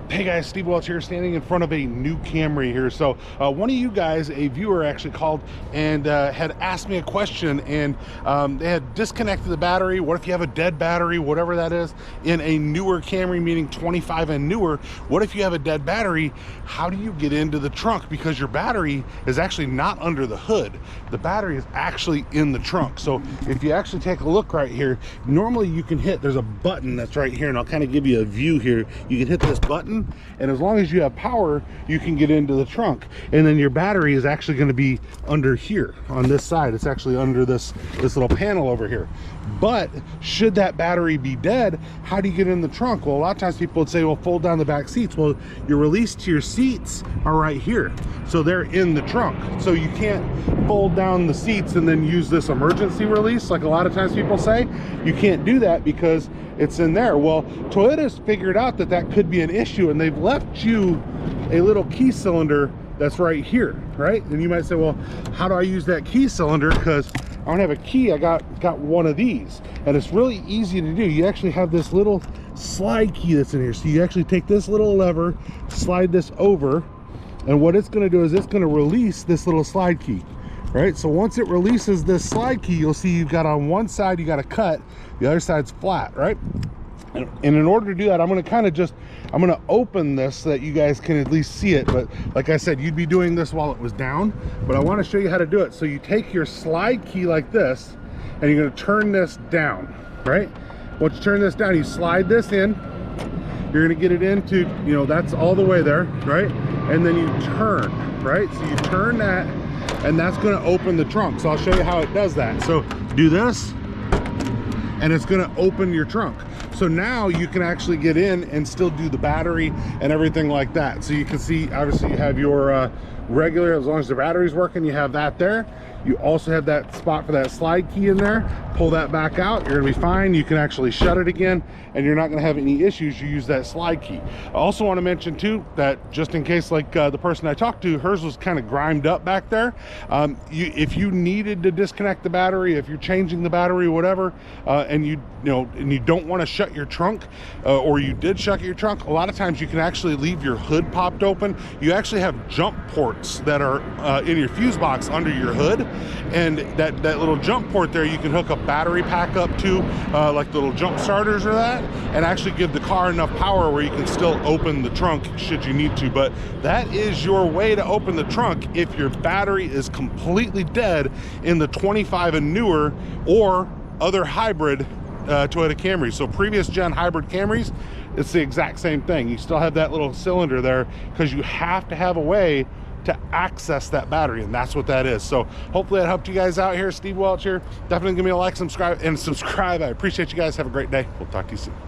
Hey guys, Steve Welch here, standing in front of a new Camry here. So one of you guys, a viewer, actually called and had asked me a question, and they had disconnected the battery. What if you have a dead battery, whatever that is, in a newer Camry, meaning 25 and newer? What if you have a dead battery? How do you get into the trunk? Because your battery is actually not under the hood. The battery is actually in the trunk. So if you actually take a look right here, normally you can hit, there's a button that's right here, and I'll kind of give you a view here. You can hit this button, and as long as you have power, you can get into the trunk. And then your battery is actually going to be under here on this side. It's actually under this little panel over here. But should that battery be dead, how do you get in the trunk? Well, a lot of times people would say, well, fold down the back seats. Well, your release to your seats are right here, so they're in the trunk. So you can't fold down the seats and then use this emergency release like a lot of times people say. You can't do that because it's in there. Well, Toyota's figured out that that could be an issue, and they've left you a little key cylinder that's right here, right? And you might say, well, how do I use that key cylinder? Because I don't have a key. I got one of these, and it's really easy to do. You actually have this little slide key that's in here. So you actually take this little lever, slide this over, and what it's going to do is it's going to release this little slide key, right? So once it releases this slide key, you'll see you've got on one side you got a cut, the other side's flat, right? And in order to do that, I'm going to open this so that you guys can at least see it. But like I said, you'd be doing this while it was down, but I want to show you how to do it. So you take your slide key like this, and you're going to turn this down, right? Once you turn this down, you slide this in. You're going to get it into, you know, that's all the way there, right? And then you turn, right? So you turn that, and that's going to open the trunk. So I'll show you how it does that. So do this, and it's going to open your trunk. So now you can actually get in and still do the battery and everything like that. So you can see, obviously you have your regular, as long as the battery's working, you have that there. You also have that spot for that slide key in there. Pull that back out, you're gonna be fine. You can actually shut it again, and you're not gonna have any issues. You use that slide key. I also wanna mention too, that just in case, like the person I talked to, hers was kind of grimed up back there. If you needed to disconnect the battery, if you're changing the battery or whatever, and you don't wanna shut your trunk, or you did shut your trunk, a lot of times you can actually leave your hood popped open. You actually have jump ports that are in your fuse box under your hood, and that little jump port there, you can hook a battery pack up to, like the little jump starters or that, and actually give the car enough power where you can still open the trunk should you need to. But that is your way to open the trunk if your battery is completely dead in the 25 and newer or other hybrid Toyota Camry. So previous gen hybrid Camrys, it's the exact same thing. You still have that little cylinder there because you have to have a way to access that battery, and that's what that is. So hopefully that helped you guys out here. Steve Welch here. Definitely give me a like, subscribe. I appreciate you guys. Have a great day. We'll talk to you soon.